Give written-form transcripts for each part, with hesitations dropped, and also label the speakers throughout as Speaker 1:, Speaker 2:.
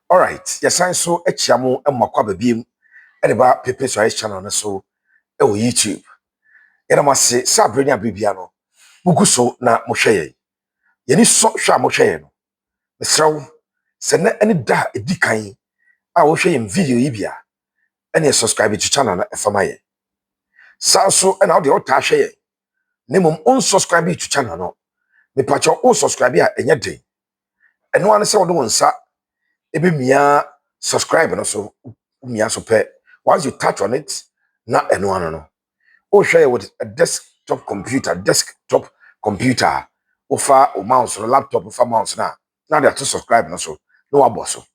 Speaker 1: All right, yes, I so echiamu emakwa babiem e de ba Pepe Suarez channel no so e wo YouTube. Yena mase sa brenya bibia no. Mugu so na mo hwe ye. Yeni so hwa mo hwe ye no. Mesraw se na ani da edikan a wo hwe yem video yi bia. Ene subscribe to channel na efama ye. Sa so na wo de wo ta hwe ye. Ne mom on subscribe to channel no. Me pacho o subscribe a enye den. Eno ane se wo do wonsa ebe mia subscribe no so mia so pe. Once you touch on it, na eno ano no. O share with a desktop computer, ofa o mouse or laptop ofa mouse na. Now they are to subscribe no so. No aboso.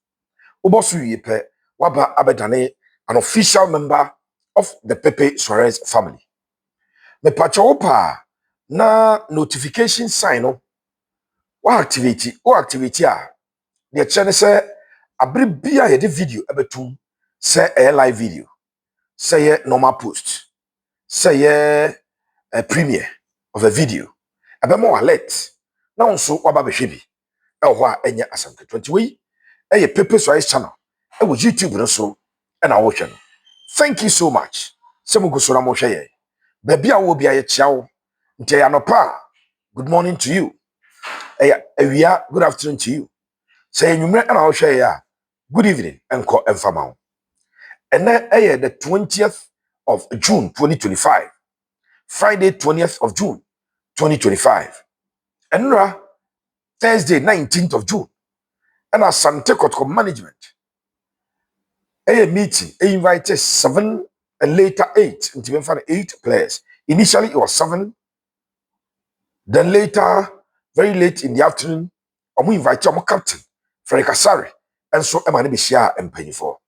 Speaker 1: Oboso yi pe waba abedane an official member of the Pepe Suarez family. Me pacha opa na notification sign no wa activity a de chene se abri bia ye de video ebetum se a live video say normal post say a premiere of a video abemo alert na onso waba behwe bi e ho a enye Asante 20 we e Pepe Suarez channel e wo YouTube no so e na wo hwe no. Thank you so much semugo so na mo hwe ye ba bia wo bia ye chiawo ntia ya no pa. Good morning to you. Awia, good afternoon to you. Say enwumre na wo hwe ye a good evening enko emfama wo. And then the 20th of June 2025. Friday 20th of June 2025. And Thursday 19th of June. And Asante Kotoko management. A meeting. They invited 7 and later 8. Until 8 players. Initially it was 7. Then later, very late in the afternoon, we invited our captain, Frederick Asare. And so Emma Bishia and Penny for.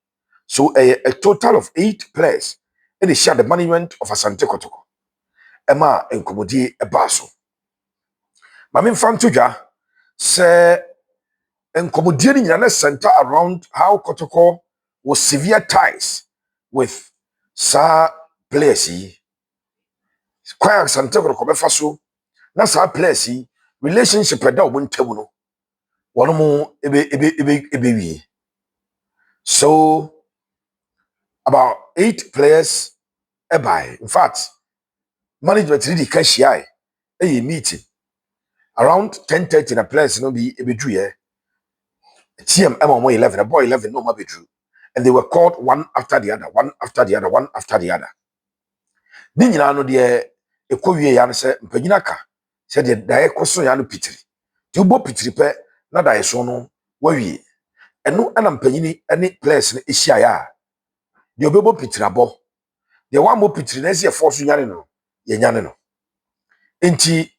Speaker 1: So a total of 8 players. And they share the management of Asante Kotoko. Emma and Komodi Ebaso. Mami Fantuja say and Komodi in center around how Kotoko was severe ties with sa players. Kwaya Asante Kotoko befaso na sa players relationship da won tamu no. Wono mo ebe wi. So about 8 players ebai. In fact, management really can share a meeting around 10:30 na players no be ebedru ye. Team Emma 11, a boy 11 no ma bedru. And they were called one after the other, one after the other, one after the other. Ni nyina no de ekowie ya no se mpanyina ka se de dae koso ya no pitiri. Ti ubo pitiri pe na dae so no wawie. Eno ana mpanyini ane players no ehia ya. De obebo pitiri abo. De wa mo pitiri na se force nyane no, ye nyane no. Enti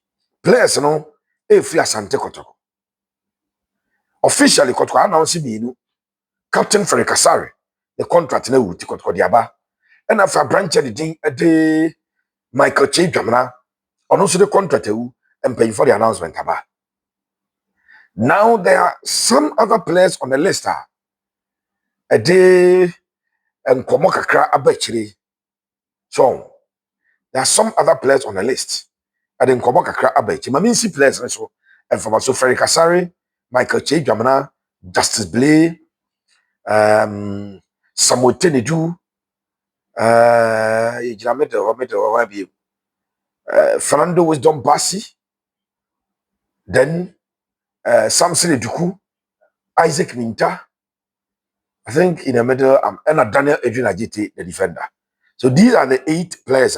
Speaker 1: players no free Asante Kotoko. Officially Kotoko announce me Captain Frederick Asare, the contract na wuti Kotoko diaba. And after branch the Michael Che Jamana, on also the contract and paying for the announcement aba. Now there are some other players on the list. A day and Komokakra abechiri. So there are some other players on the list. And then Komokakra abechi. Maminsi players also. And from also Frederick Asare, Michael Che Jamana, Justice Blay, Samuel Tenedu, Fernando Wisdom Bassi, then Samson Eduku, Isaac Minta. I think in the middle, and Daniel Adrian Ajiti, the defender. So these are the 8 players.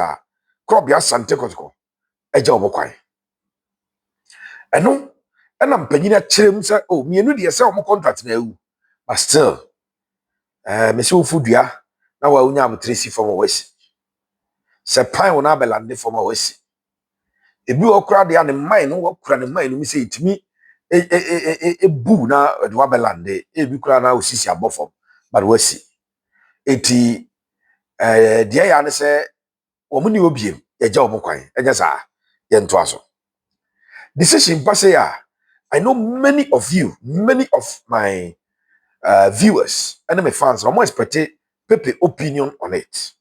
Speaker 1: Krobia Asante Kotoko, Eja Obokwai. And no, and I'm penny a chim say, oh, me and you say, contract now. But still, Monsieur Fudia, now I will have Tracy from West. Sir Pine will not be landed from West. If you are the mine, what crowd the mine, me say it me a boo na at Wabelande, if you cry now, see above from, but we see. Eti, dear Yana say, Omuni Obium, a job of quine, and yes, yen twasso. Decision Passaya. I know many of you, many of my viewers, and my fans, are more expected Pepe opinion on it.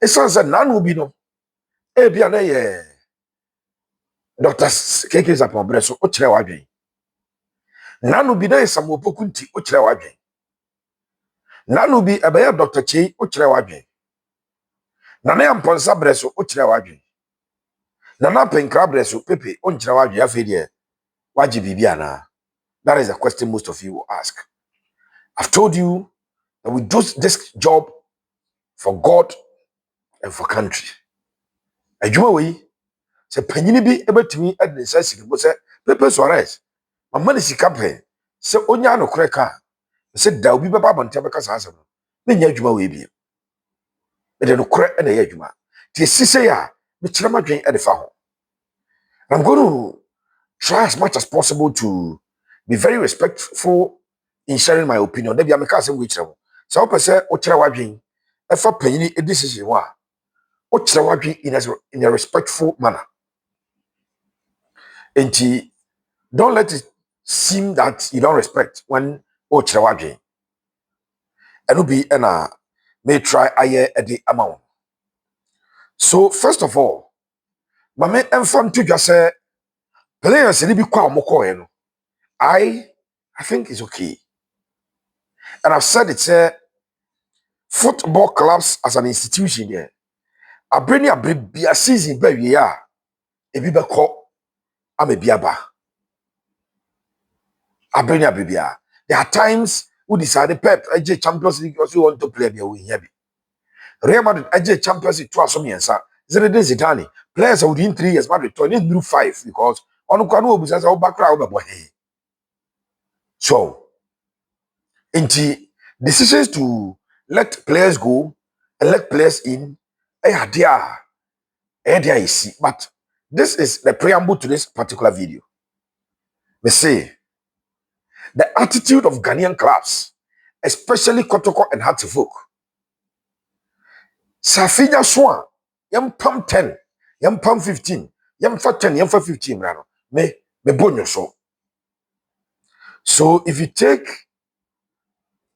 Speaker 1: It sounds like none will be no. Dr. KK Zapon Bresso, Ochre Wagin. nanu bi na Samuel Pokunti o kyerɛ wadwen nanu bi ɛbɛyɛ Dr. Chei o kyerɛ wadwen nana ya mponsa brɛ so o kyerɛ wadwen nana penkra brɛ so Pepe o nkyerɛ wadwen afei deɛ wagye biribi ana. That is the question most of you will ask. I've told you that we do this job for God and for country. Adwuma wei sɛ panyini bi ebetumi ɛde ne nsa sigi bo sɛ Pepe Suarez mama ne sika pɛ sɛ onya no korɛ ka sɛ da obi bɛba abɔnten bɛka saa asɛm no menya adwuma wei bi ɛde no korɛ ɛna ɛyɛ adwuma tie sise a mekyerɛ madwen ɛde fa ho. I'm going to try as much as possible to be very respectful in sharing my opinion. Debi ameka asɛm wei kyerɛ mo sɛ wopɛ sɛ wokyerɛ wadwen ɛfa panyini decision ho a wokyerɛ wadwen in a respectful manner. Enti don't let it seem that you don't respect when wokyerɛ wadwen ɛno bi ɛna may try ayɛ ɛde ama wo. So first of all mame ɛmfa nto dwa sɛ players ni bi kɔ a wɔkɔɛ no I think it's okay. And I've said it, say, football clubs as an institution, yeah. I bring a season, baby, yeah. A biba call, I'm a biaba. I bring a baby. There are times we decided Pep, AJ Champions League, also want to play a win heavy. Real Madrid, AJ Champions League, twice some years, Zinedine Zidane. Players are within 3 years, Madrid, 20 through 5, because on Kanu was our background, but hey. So, Inti decisions to let players go and let players in, you see. But this is the preamble to this particular video. We say the attitude of Ghanaian clubs, especially Kotoko and Hartlepool. Safinya Swan, yam pam 10, yam pam 15, yam for 10, yam for 15, rano. Me bonyo so. So if you take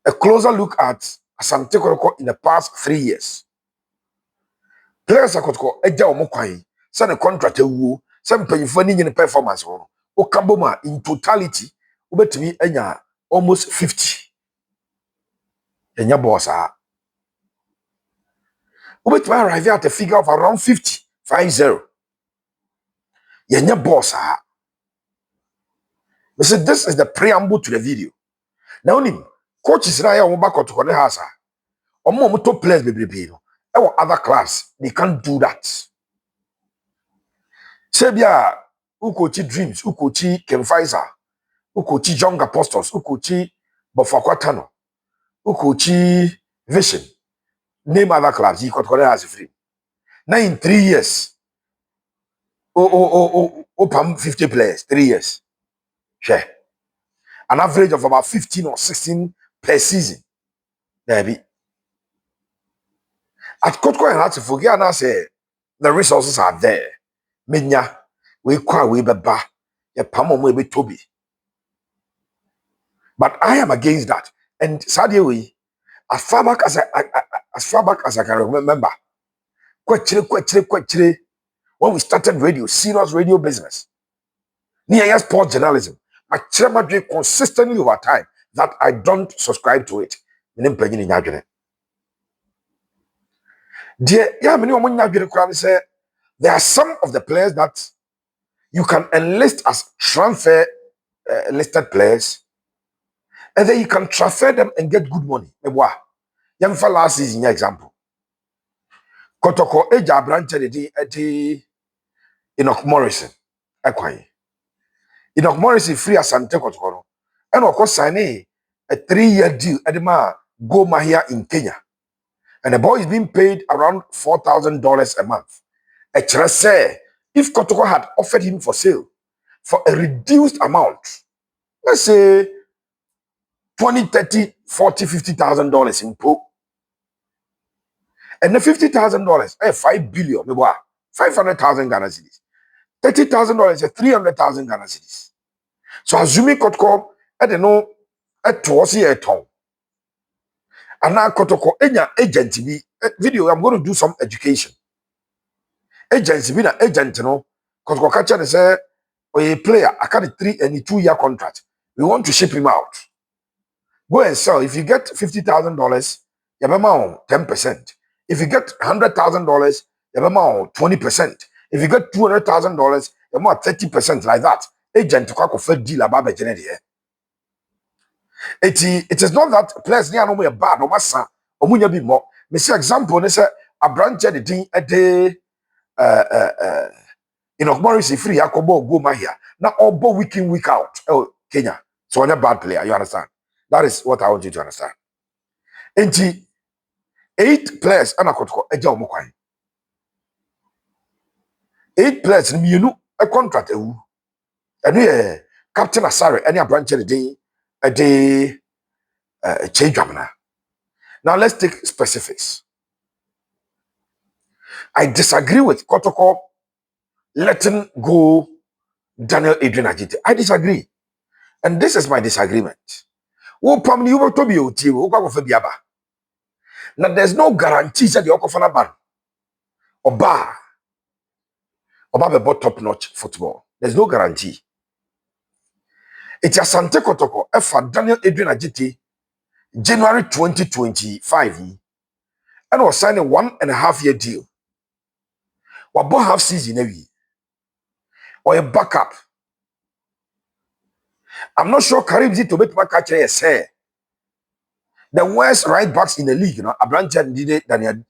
Speaker 1: a closer look at Asante Kotoko in the past 3 years, players Kotoko eja omokwai, send a contract ewu, send payifo ni nyine performance ho. Okaboma in totality, ubetumi enya almost 50. Enya bossa. Ubetumi arrive at a figure of around 50. 50. Yenya bossa. So this is the preamble to the video. Now, coaches na ya omo back to the house. Omo top players bebrebe no. Ewo other class, they can't do that. Sebia ukochi Dreams, ukochi Kemfaiza, ukochi Young Apostles, ukochi Bofakwatano, ukochi Vision. Name other clubs, he got has free. Now in 3 years, open 50 players, 3 years. Share. An average of about 15 or 16 per season. There be. At Kotoko and Hats, forget and say the resources are there. Minya, we kwa we beba, a pamo we be toby. But I am against that. And sadly, as far back as I can remember, kwechire, when we started radio, serious radio business, near sport journalism, my chairman dream consistently over time that I don't subscribe to it. Dear, say there are some of the players that you can enlist as transfer listed players, and then you can transfer them and get good money. Yamfa last season example. Kotoko eja branch de Enoch Morrison. Ekwaye. Enoch Morrison free Asante Kotoko no. And of course sign a 3-year deal at the Go Mahia in Kenya. And the boy is being paid around $4,000 a month. Actually say if Kotoko had offered him for sale for a reduced amount, let's say 20, 30, 40, $50,000 in po. And the $50,000, 5 billion, 500,000 Ghana cedis. $30,000, 300,000 Ghana cedis. So assuming Kotoko, I don't know, towards a ton. And now Kotoko, enya agent be video. I'm going to do some education. Agents be na agent, Kotoko catcher say, or a player, I got a 3 and 2 year contract. We want to ship him out. Go and sell. If you get $50,000, you have 10%. If you get $100,000, you have 20%. If you get $200,000, you have 30% like that. Agent to call deal about the genetic. It is not that players near no more bad or massa or munya be more. Miss example, they say a branch the thing a day in Morris free Akobo go my here. Now all bo week in, week out. Oh, Kenya. So I'm a bad player, you understand? That is what I want you to understand. And 8 players and a Kotoko a job mokwan. 8 players in you know a contract and we Captain Asare any a branch a day change jamana. Now let's take specifics. I disagree with Kotoko letting go Daniel Adrian Ajite. I disagree. And this is my disagreement. Now there's no guarantee that the Okofana ban Oba be top notch football. There's no guarantee. It's Asante Kotoko for Daniel Adrian Ajite January 2025 and was signing a 1.5-year deal. Wabo half season every or a backup. I'm not sure Karim Z to make my catcher say the worst right backs in the league, you know, Adrian did it than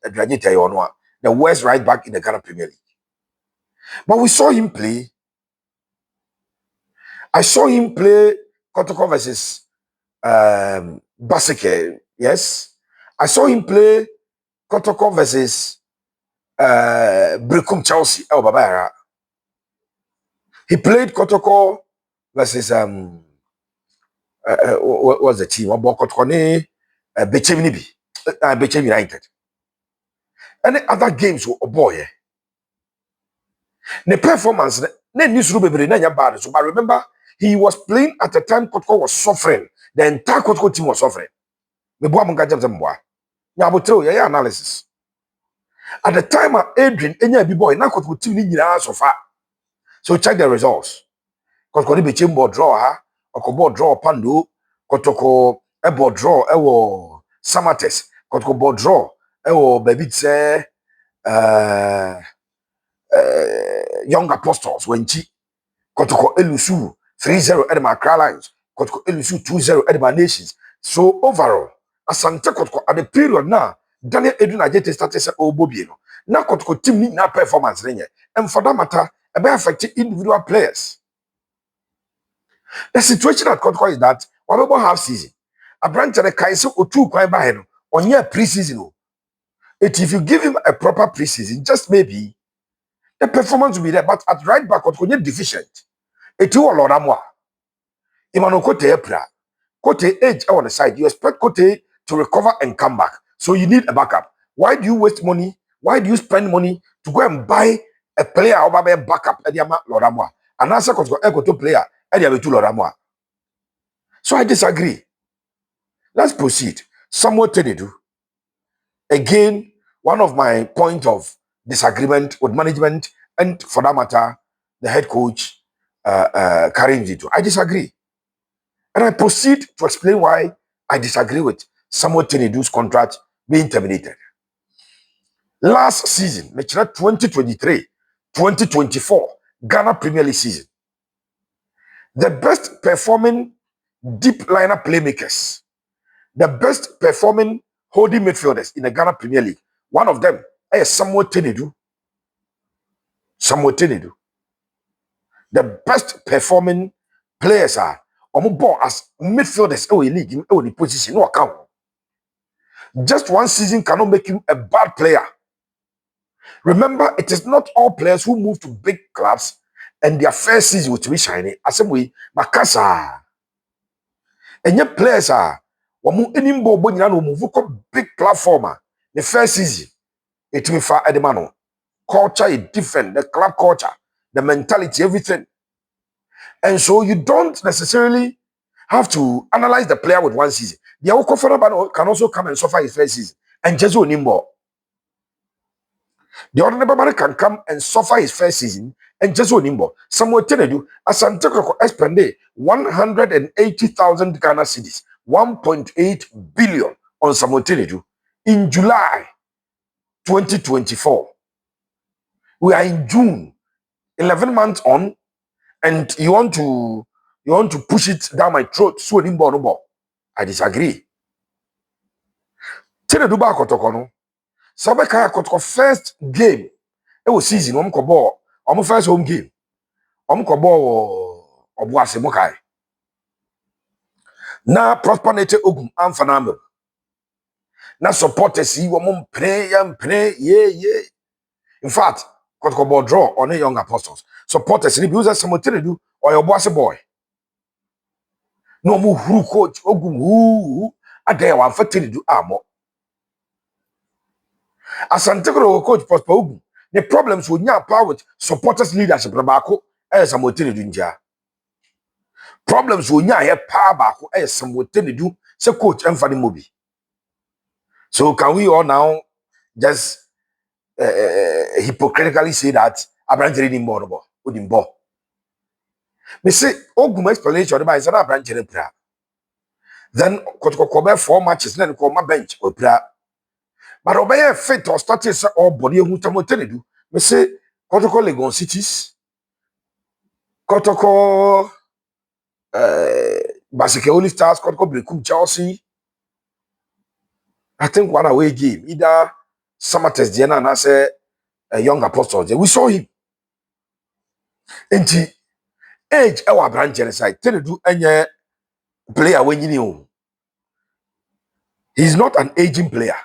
Speaker 1: the worst right back in the Ghana Premier League. But we saw him play. I saw him play Kotoko versus Basike. Yes. I saw him play Kotoko versus Brekum Chelsea. Oh, Babara. He played Kotoko versus what was the team? Kotoko Bechem United. Any other games were boy. The performance, bad. So, but remember, he was playing at the time Kotoko was suffering. The entire Kotoko team was suffering. Analysis. At the time of Adrian, any boy, now Kotoko team need so far. So check the results. Kotoko be chamber draw, or draw Pandu, Kotoko ebo draw, ewo Samates, Kotoko board draw, ewo baby say young apostles when Kotoko elusu 3-0 at my Accra Lions, Kotoko elusu 2-0 at my Nations. So overall, Asante Kotoko at the period now, Daniel Adrian Ajite started say Bobieno. Now Kotoko team need na performance and for that matter, it may affect individual players. The situation at Kotoko is that we will half season. A branch of the Kaiso or 2 quite by him on your preseason. If you give him a proper preseason, just maybe the performance will be there. But at right back, Kotoko deficient. It will a lot of more. Imano Kote Epra. Kote age on the side. You expect Kote to recover and come back. So you need a backup. Why do you waste money? Why do you spend money to go and buy a player or buy a backup at Yama Loramwa? And answer Kotoko player at Yabitu Loramwa. So I disagree. Let's proceed. Samuel Tenedu. Again, one of my points of disagreement with management and for that matter, the head coach, Karim Zito. I disagree. And I proceed to explain why I disagree with Samuel Tenedu's contract being terminated. Last season, 2023-2024, Ghana Premier League season, the best performing deep liner playmakers, the best performing holding midfielders in the Ghana Premier League, one of them is Samuel Tenedu. Samuel Tenedu. The best performing players are ball as midfielders in the league in the position. No account. Just one season cannot make him a bad player. Remember, it is not all players who move to big clubs and their first season will be shiny. As we Makasa. And yet players are any move big platform. The first season, it will far Edemano. Culture is different, the club culture, the mentality, everything. And so you don't necessarily have to analyze the player with one season. The Okofana can also come and suffer his first season. And Jesu Nimbo. The ordinary man can come and suffer his first season and just onimbo Samuel Tenedu Asante Kotoko spend 180,000 Ghana cedis 1.8 billion on Samuel Tenedu in July 2024. We are in June, 11 months on, and you want to push it down my throat. So no. I disagree. Tenedu ba Kotoko no. Sabeka Kotoko first game. It was season. Ball. First home game. Ball. Obuase Mokai. Na prosperity ogum amfanambe. Na supporters yi pray yeah. In fact, Kotoko ball draw on a young apostles. Supporters ni biuza Samotenedu or your boss boy. No mu huru coach ogum hu ade wa Tenedu amo. Asante coach prosper ogum. The problems with nya power with supporters leadership rabako Samotenedu nja. Problems with nya power bako Samotenedu se coach emfa ni mobi. So can we all now just hypocritically say that Abraham reading more Udimbo? Me say Ogum explanation about is Abraham pra. Then Kotoko 4 matches, then call my bench or pra. But obey fit or started or body who tamotenedu. Me say Kotoko Legon cities, Kotoko Basike Only Stars, Kotoko Brekum Chelsea. I think one away game, either Samates Diana and I say a young apostle. We saw him. Enti age our branch side Tenedu any player when you know. He's not an aging player.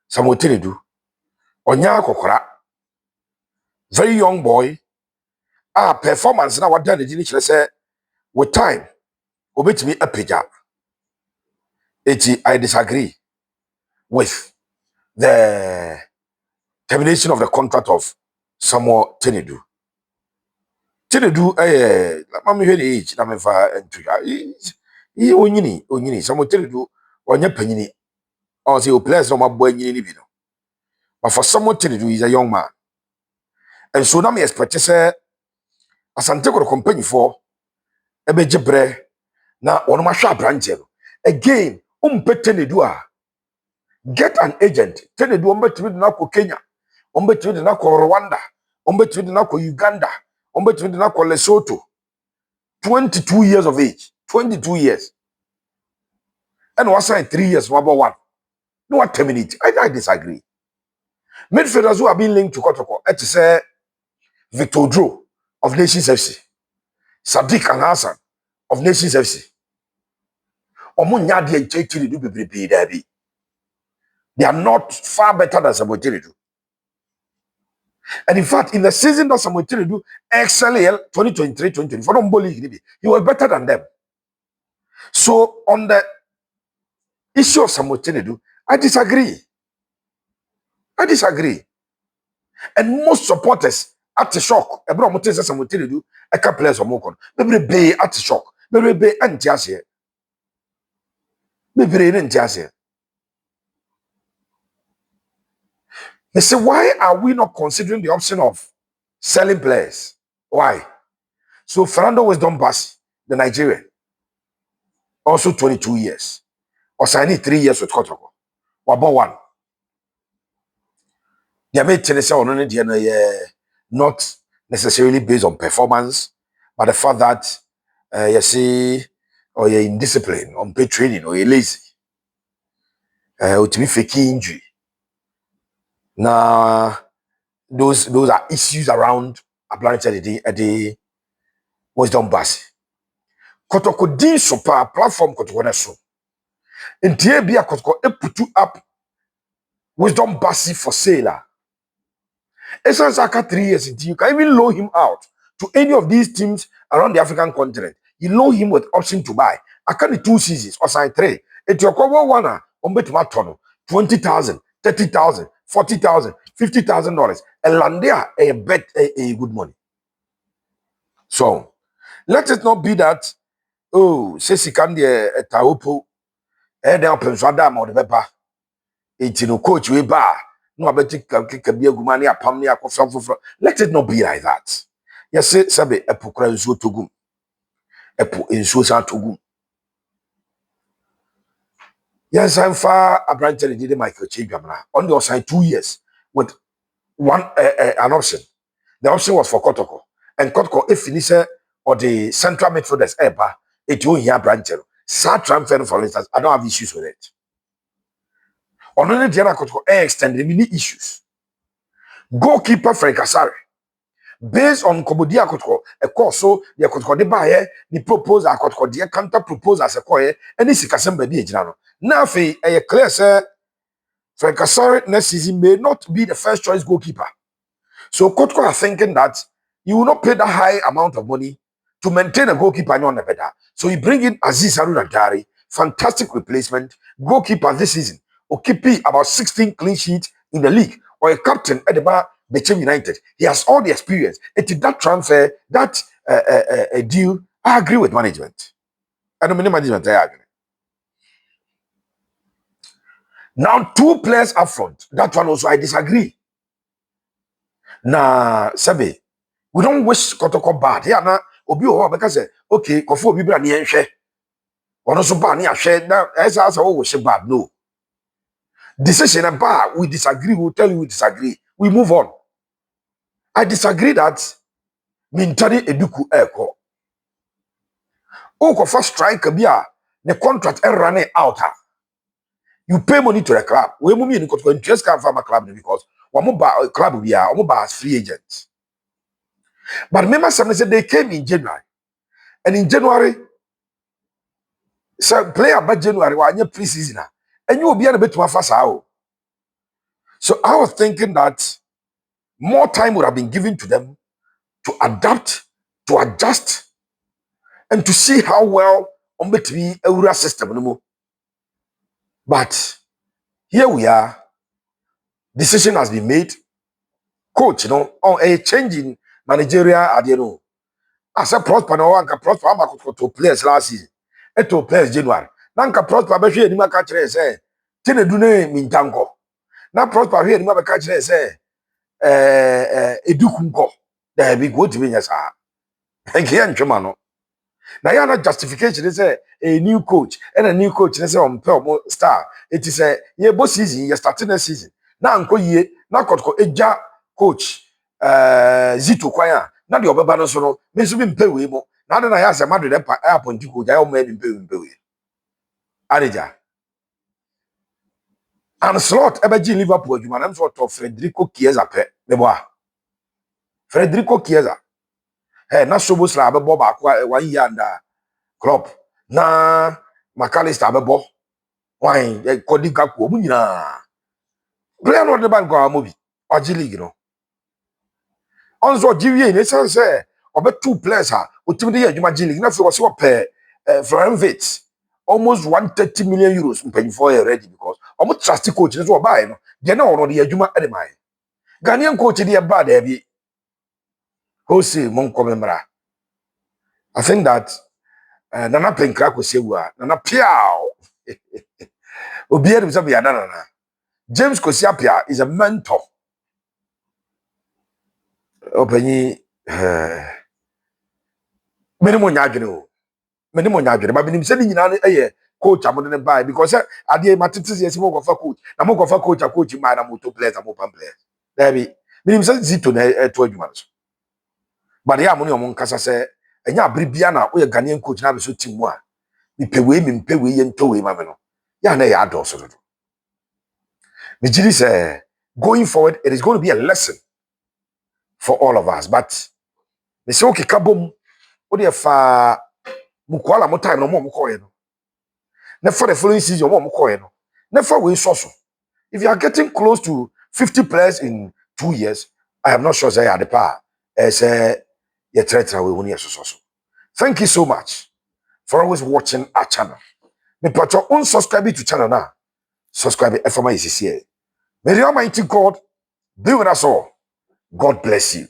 Speaker 1: Samuel Tenedu. Onya kokora. Very young boy. Performance na what done the say with time. Obet me a pija. I disagree with the termination of the contract of Samuel Tenedu. Tenedu mami hwe age na mefa entuya. Onyini Samuel Tenedu onya panyini. Or say players no maboy nyini bi no. But for someone Tenedu, he's a young man. And so now me expect say Asante ko company for ebe jebre na ono ma hwa branch no. Again, Tenedu a get an agent. Tenedu ombetimi na ko Kenya, ombetimi na ko Rwanda, ombetimi na ko Uganda, ombetimi na ko Lesotho. 22 years of age. 22 years. And was signed 3 years, number one. No one terminate. I disagree. Midfielders who have been linked to Kotoko, it's say Victor Drew of Nations FC, Sadiq and Hassan of Nations FC. They are not far better than Samuel Tenedu. And in fact, in the season that Samuel Tenedu XLL 2023-2024, he was better than them. So on the issue of Samuel Tenedu, I disagree. And most supporters at the shock. Ebro mote say Samuel Tenedu e ka players o mokon. Bebre be at the shock. Bebre be antiase. Bebre ne antiase. They say, why are we not considering the option of selling players? Why? So Fernando Wisdom Bassi, the Nigerian, also 22 years. Or signing 3 years with Kotoko. Wabo one. They made Tennessee on not necessarily based on performance, but the fact that you see, or you're indisciplined, unpaid training, or you're lazy, or to be faking injury. Now, those are issues around a planet at the Wisdom Bassi. Kotoko din super platform Kotoko na so. Ntie bia Kotoko put up Wisdom Bassi for sale. It's like 3 years until you can even loan him out to any of these teams around the African continent. You loan him with option to buy. I can't 2 seasons or sign 3. It's your cover one on bet matono 20,000, 30,000, 40,000, $50,000. And Landia a bet a good money. So let it not be that says he can the taupo and open Swadam or the pepper. It's no coach we bar. No, I bet you can be a good money. Let it not be like that. Yɛse sɛbe ɛpo kora nsuo togum. Ɛpo nsuo san togum. Yɛnsan fa aberante ne didi Michael Chidwamra. On the sign 2 years with an option. The option was for Kotoko. And Kotoko, if you say, or the central midfielders ever, it won't hear branch. Sad transfer, for instance, I don't have issues with it. On the Diana Kotoko, extended many issues. Goalkeeper Frank Asare. Based on Kobodia Kotoko, a course so the Kotoko de Baye, the propose a Kotoko, the counter propose as a coy, and this is Kasembe Diano. Now, a clear sir, Frank Asare next season may not be the first choice goalkeeper. So Kotoko are thinking that you will not pay that high amount of money to maintain a goalkeeper on the better. So you bring in Aziz Haruna Dari, fantastic replacement, goalkeeper this season, or keeping about 16 clean sheets in the league, or a captain at the bar, Bechem United. He has all the experience. It is that transfer, that deal, I agree with management. I don't mean management, I agree. Now, 2 players up front. That one also I disagree. Na Sabe, we don't wish Kotoko bad. Yeah, na obi o because okay, kofo obi bra ne enhwe. Ono so ba ne ahwe na esa asa wo wish bad. No. Decision about we disagree, we'll tell you we disagree. We move on. I disagree that Mintari Eduku Eko. Oh, first strike bia the contract and run it out. You pay money to the club. We move in Kotoko interest can farm a club because one more club we are as free agents. But remember, somebody said they came in January. And in January, so player by January, one year pre-season, and you will be a bit more fast out. So I was thinking that more time would have been given to them to adapt, to adjust, and to see how well on the Eura system anymore. But here we are. Decision has been made. Coach, on a change in managerial, Adrian. I said Prosper no one can Prosper to players last season. And to players January. Nanka Prosper be hwe ni maka kire say tene du ne mintanko. Na Prosper hwe ni maka kire say edukunko. There be go to be nyasa. Enke ya ntwema no. Na ya na justification say a new coach and a new coach say on pe star. It is a ye bo season, ye starting the season. Na anko ye na Kotoko eja coach Zito kwanya na de obeba no so no me so bi mpe we mo na de na ya se Madrid appoint coach ya o ma bi mpe we areja and slot ebeji Liverpool adwuma na so to Federico Chiesa pe me bo a Federico Chiesa na Sobosla abebo ba kwa 1 year and club na McAllister abebo wan Kodi Gakpo mu nyina player no de ban kwa mobi oji league no onzo giwie ne say obe 2 players ha otimi de adwuma G League na fe wo se pe Florent almost 130 million euros for already because omo trust coach so buy no de na ono de adwuma e de mai Ghanaian coach de ba da bi Jose Monkomemra. I think that Nana Penkra ko sewa Nana Piao obi e say be na James Kosiapia is a mentor openyi minimum nyadwene o minimum nyadwene ba binim se ni nyina eye coach amode ne buy because ade matete se mo gofa coach na mo gofa coach ma na moto players am pan players there be binim se Zito na to adwuma so but ya mo ne omon kasa se enya abri bia na o ye Ghanaian coach na be so team mu a mi mpe we ye nto we ma me no ya na ya do so do me jiri say going forward it is going to be a lesson for all of us but me say okay kabom o de fa mukwala mo time no mo ko ye no na for the following season mo ko ye no na for we so if you are getting close to 50 players in 2 years I am not sure say at the power say you tretra we woni so. Thank you so much for always watching our channel. Me patcho unsubscribe to channel now. Subscribe FMI is here. May the Almighty God be with us all. God bless you.